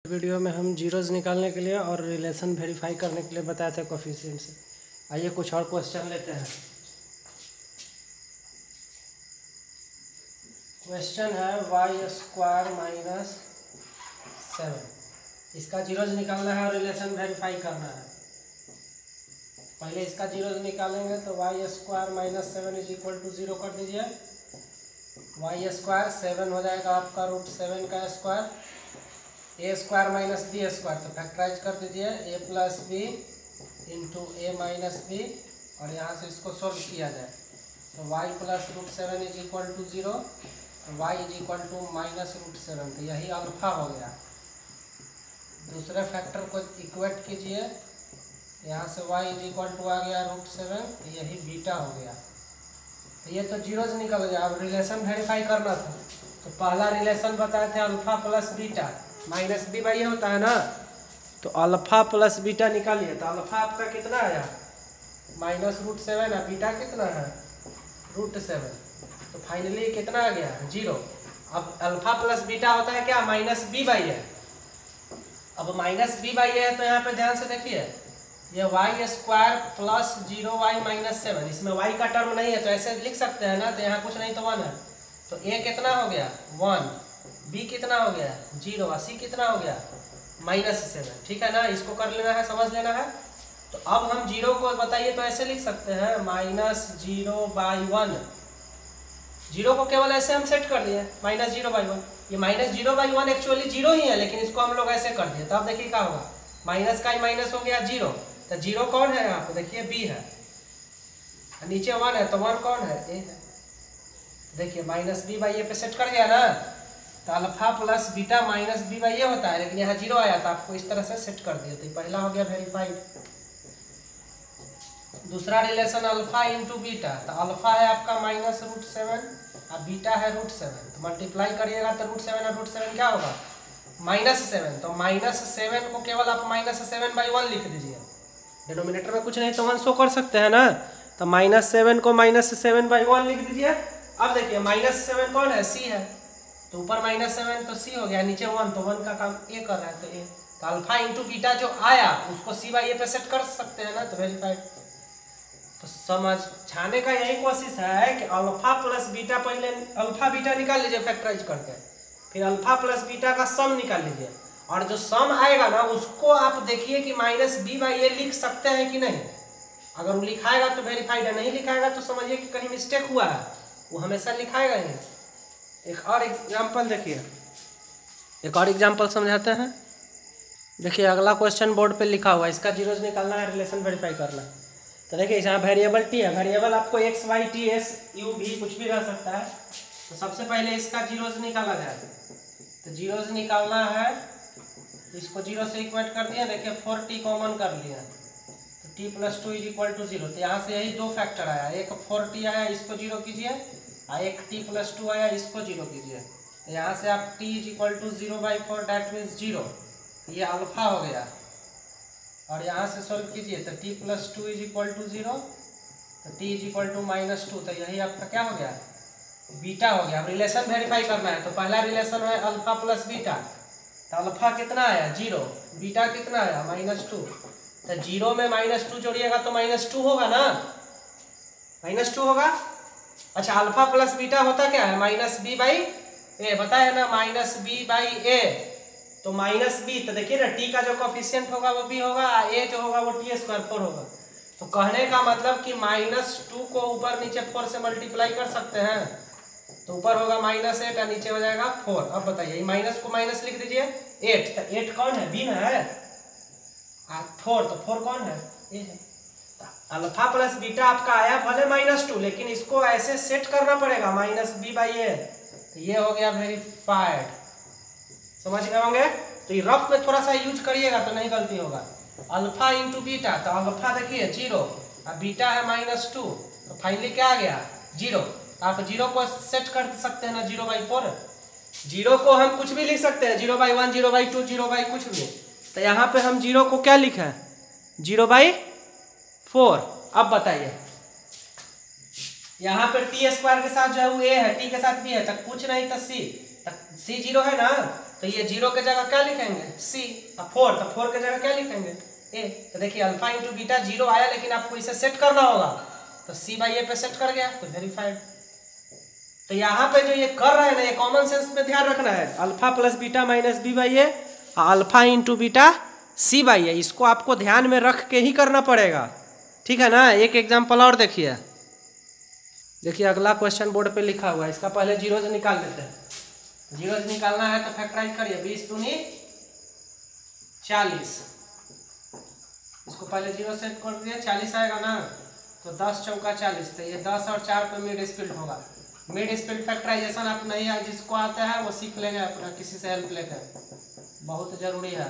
Video में हम zeros निकालने के लिए और रिलेशन वेरीफाई करने के लिए बताए थे कोफिशिएंट से। आइए कुछ और क्वेश्चन लेते हैं। क्वेश्चन है y² माइनस 7। इसका जीरोज़ निकालना है और रिलेशन वेरीफाई करना है। पहले इसका जीरोज़ निकालेंगे तो y² minus 7 is equal to 0 कर दीजिए। y² 7 हो जाएगा आपका √7 का स्क्वायर, a² माइनस b² तो फैक्टराइज कर दीजिए a plus B into a minus B, और यहाँ से इसको सोल्व किया जाए तो y plus √7 is equal to 0, y is equal to minus √7, तो यही अल्फा हो गया। दूसरे फैक्टर को इक्वेट कीजिए, यहाँ से y इज इक्वल टू आ गया √7, तो यही बीटा हो गया। तो ये तो जीरोज निकल गया। अब रिलेशन वेरीफाई करना था तो पहला रिलेशन बताए थे alpha plus beta minus b by a होता है ना, तो अल्फा प्लस बीटा निकालिए। तो अल्फा आपका कितना आया माइनस √7 है, बीटा कितना है √7, तो फाइनली कितना आ गया 0। अब अल्फा प्लस बीटा होता है क्या माइनस बी बाई ए। अब माइनस बी बाई ए है तो यहाँ पे ध्यान से देखिए ये y² प्लस 0y माइनस 7, इसमें y का टर्म नहीं है तो ऐसे लिख सकते हैं ना, तो यहाँ कुछ नहीं तो 1 है, तो a कितना हो गया 1, b कितना हो गया 0, और c कितना हो गया -7। ठीक है ना, इसको कर लेना है, समझ लेना है। तो अब हम 0 को बताइए तो ऐसे लिख सकते हैं -0/1। 0 को केवल ऐसे हम सेट कर दिए -0/1। ये -0/1 एक्चुअली 0 ही है, लेकिन इसको हम लोग ऐसे कर दिए। तो अब देखिए क्या होगा, माइनस का ही माइनस हो गया 0, तो 0 कौन है यहाँ पे देखिए b है, नीचे 1 है तो 1 कौन है a है। देखिए माइनस बी बाई ए पे सेट कर गया ना, तो alpha plus beta minus b by a होता है, लेकिन यहाँ 0 आया था, आपको इस तरह से सेट कर दिया। तो पहला हो गया वेरीफाइड। दूसरा रिलेशन अल्फा इंटू बीटा, तो अल्फा है आपका -√7 और बीटा है √7, तो मल्टीप्लाई करिएगा तो √7 और √7 क्या होगा -7, तो -7 को केवल आप -7/1 लिख दीजिए। डिनोमिनेटर में कुछ नहीं तो 1 शो कर सकते हैं ना, तो -7 को -7/1 लिख दीजिए। अब देखिए -7 कौन है c है, तो ऊपर -7 तो c हो गया, नीचे 1 तो 1 का काम a कर रहा है, तो a, तो अल्फा इंटू बीटा जो आया उसको c बाई ए पे सेट कर सकते हैं ना, तो वेरीफाइड। तो समझाने का यही कोशिश है कि अल्फा प्लस बीटा, पहले अल्फा बीटा निकाल लीजिए फैक्टराइज करके, फिर अल्फा प्लस बीटा का सम निकाल लीजिए, और जो सम आएगा ना उसको आप देखिए कि -b/a लिख सकते हैं कि नहीं। अगर वो लिखाएगा तो वेरीफाइड है, नहीं लिखाएगा तो समझिए कि कहीं मिस्टेक हुआ है, वो हमेशा लिखाएगा ही। एक और एग्जाम्पल देखिए, एक और एग्जाम्पल समझाते हैं। देखिए अगला क्वेश्चन बोर्ड पे लिखा हुआ है, इसका जीरोज निकालना है, रिलेशन वेरीफाई करना है। तो देखिए यहाँ वेरिएबल टी है, वेरिएबल आपको x y t s u v कुछ भी रह सकता है। तो सबसे पहले इसका जीरोज निकाला जाए, तो जीरोज निकालना है, इसको 0 से इक्वेट कर दिया। देखिए 4t कॉमन कर लिया, तो t + 2 = 0। तो यहाँ से यही दो फैक्टर आया, एक 4t आया, इसको 0 कीजिए, और एक t + 2 आया, इसको 0 कीजिए। तो यहाँ से आप t = 0/4 दैट मीन्स 0, ये अल्फा हो गया। और यहाँ से सॉल्व कीजिए तो t + 2 = 0, तो t = -2, तो यही आपका क्या हो गया बीटा हो गया। अब रिलेशन वेरीफाई करना है, तो पहला रिलेशन है अल्फा प्लस बीटा, तो अल्फा कितना आया 0, बीटा कितना आया -2, तो 0 में -2 जोड़िएगा तो -2 होगा ना, -2 होगा। अच्छा अल्फा प्लस बीटा होता क्या है -b/a, बताया ना -b/a, तो -b, तो देखिए ना t का जो कोफिशिएंट होगा वो b होगा, a जो होगा वो t² 4 होगा। तो कहने का मतलब कि -2 को ऊपर नीचे 4 से मल्टीप्लाई कर सकते हैं, तो ऊपर होगा -8 और नीचे हो जाएगा 4। अब बताइए माइनस को माइनस लिख दीजिए 8, तो 8 कौन है b ना है, 4, तो 4 कौन है a है। अल्फा प्लस बीटा आपका आया भले -2, लेकिन इसको ऐसे सेट करना पड़ेगा -b/a, तो ये हो गया वेरीफाइड। समझ गए होंगे। तो ये रफ में थोड़ा सा यूज करिएगा तो नहीं गलती होगा। अल्फा इंटू बीटा, तो अल्फा देखिए 0 और बीटा है -2, तो फाइनली क्या आ गया 0। आप 0 को सेट कर सकते हैं ना 0/4, 0 को हम कुछ भी लिख सकते हैं, 0/1 0/2 0/ कुछ भी। तो यहाँ पे हम 0 को क्या लिखा है 0/4। अब बताइए यहाँ पे t² के साथ जो है वो a है, t के साथ b है, तक कुछ नहीं तो c 0 है ना, तो ये 0 के जगह क्या लिखेंगे सी, और 4 तो 4 के जगह क्या लिखेंगे ए। तो देखिए अल्फा इंटू बीटा 0 आया, लेकिन आपको इसे सेट करना होगा, तो सी बाई ए पे सेट कर गया तो वेरीफाइड। तो यहाँ पे जो ये कर रहे हैं ना, ये कॉमन सेंस में ध्यान रखना है, alpha plus beta minus b by a, alpha into beta c by a, इसको आपको ध्यान में रख के ही करना पड़ेगा, ठीक है ना। एक एग्जाम्पल और देखिए, अगला क्वेश्चन बोर्ड पे लिखा हुआ है, इसका पहले जीरो से निकाल देते हैं। जीरो से निकालना है तो फैक्टराइज करिए, 20 दूनी 40, इसको पहले जीरो सेट कर दिया, 40 आएगा ना, तो 10 चौका 40, तो ये 10 और 4 पे मिड स्पीड होगा। मिड स्पीड फैक्टराइजेशन आप नहीं है, जिसको आता है वो सीख लेंगे अपना किसी से हेल्प लेकर, बहुत जरूरी है।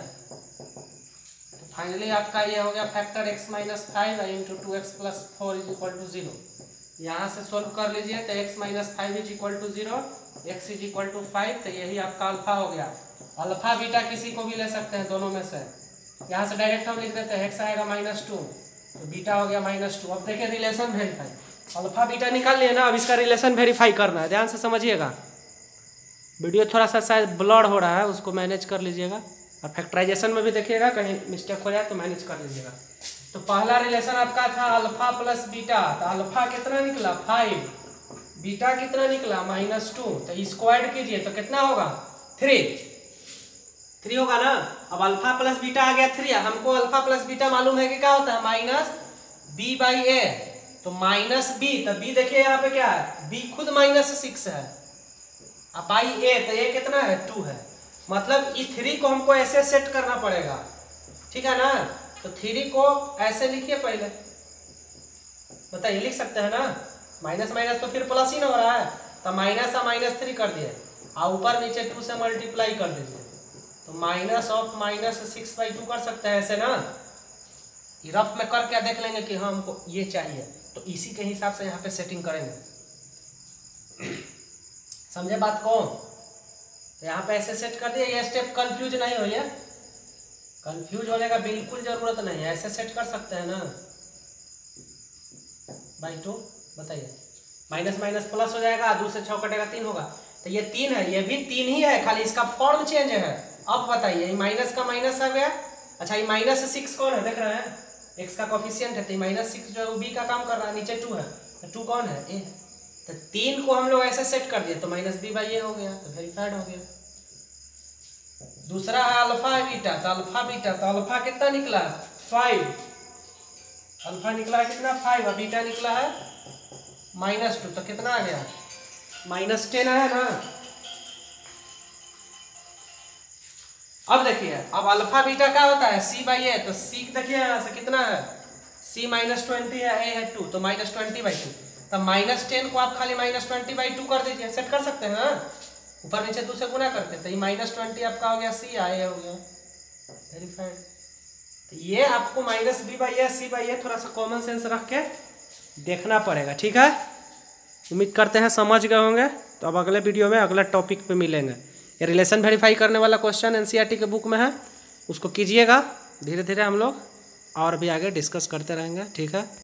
तो फाइनली आपका ये हो गया factor x minus 5 into 2x plus 4 is equal to 0। यहाँ से सोल्व कर लीजिए, तो x minus 5 is equal to 0, x is equal to 5, तो यही आपका अल्फा हो गया। अल्फा बीटा किसी को भी ले सकते हैं दोनों में से, यहाँ से डायरेक्ट हम लिख देते हैं, x आएगा -2 तो बीटा हो गया -2। अब देखिए रिलेशन वेरीफाई, अल्फा बीटा निकाल लिए ना, अब इसका रिलेशन वेरीफाई करना है, ध्यान से समझिएगा। वीडियो थोड़ा सा शायद ब्लर हो रहा है, उसको मैनेज कर लीजिएगा, और फैक्टराइजेशन में भी देखिएगा कहीं मिस्टेक हो जाए तो मैनेज कर लीजिएगा। तो पहला रिलेशन आपका था अल्फा प्लस बीटा, तो अल्फा कितना निकला 5, बीटा कितना निकला -2, तो इसको ऐड कीजिए तो कितना होगा 3 होगा ना। अब अल्फा प्लस बीटा आ गया 3, हमको अल्फा प्लस बीटा मालूम है कि क्या होता है माइनस बी बाई ए, तो माइनस बी, तो बी देखिए यहाँ पे क्या है, बी खुद -6 है, अब बाई ए, तो ए कितना है 2 है, मतलब ई 3 को हमको ऐसे सेट करना पड़ेगा, ठीक है ना। तो 3 को ऐसे लिखिए पहले, बताइए लिख सकते हैं ना, माइनस माइनस तो फिर प्लस ही ना हो रहा है, तो माइनस और -3 कर दिए, और ऊपर नीचे 2 से मल्टीप्लाई कर दीजिए, तो माइनस ऑफ -6/2 कर सकते हैं ऐसे ना। रफ में करके देख लेंगे कि हाँ हमको ये चाहिए, तो इसी के हिसाब से यहाँ पे सेटिंग करेंगे। समझे बात को, तो यहाँ पे ऐसे सेट कर दिए, ये स्टेप कंफ्यूज नहीं हो, ये कंफ्यूज होने का बिल्कुल जरूरत नहीं है, ऐसे सेट कर सकते हैं ना। /2 बताइए, माइनस माइनस प्लस हो जाएगा, 2 से 6 कटेगा 3 होगा, तो ये 3 है, ये भी 3 ही है, खाली इसका फॉर्म चेंज है। अब बताइए माइनस का माइनस आ गया, अच्छा ये -6 कौन है देख रहे हैं, x का कोफिशिएंट है, तो -6 जो है b का काम कर रहा है, नीचे 2 है, तो 2 कौन है a, तो 3 को हम लोग ऐसे सेट कर दिए, तो -b/a हो गया, तो वेरीफाइड हो गया। दूसरा है अल्फा बीटा, तो अल्फा कितना निकला 5, अल्फा निकला कितना 5, और बीटा निकला है -2, तो कितना आ गया -10 आया ना। अब देखिए, अब अल्फा बीटा क्या होता है c/a, तो c देखिए यहाँ से कितना है, c -20 है, a है 2, तो -20/2, तो -10 को आप खाली -20/2 कर दीजिए, सेट कर सकते हैं ना, ऊपर नीचे 2 से गुना करके, तो ये -20 आपका हो गया c, आए हो गया वेरीफाइड। तो ये आपको -b/a c/a थोड़ा सा कॉमन सेंस रख के देखना पड़ेगा, ठीक है। उम्मीद करते हैं समझ गए होंगे। तो अब अगले वीडियो में अगला टॉपिक पे मिलेंगे। ये रिलेशन वेरीफाई करने वाला क्वेश्चन एनसीईआरटी के बुक में है, उसको कीजिएगा, धीरे धीरे हम लोग और भी आगे डिस्कस करते रहेंगे, ठीक है।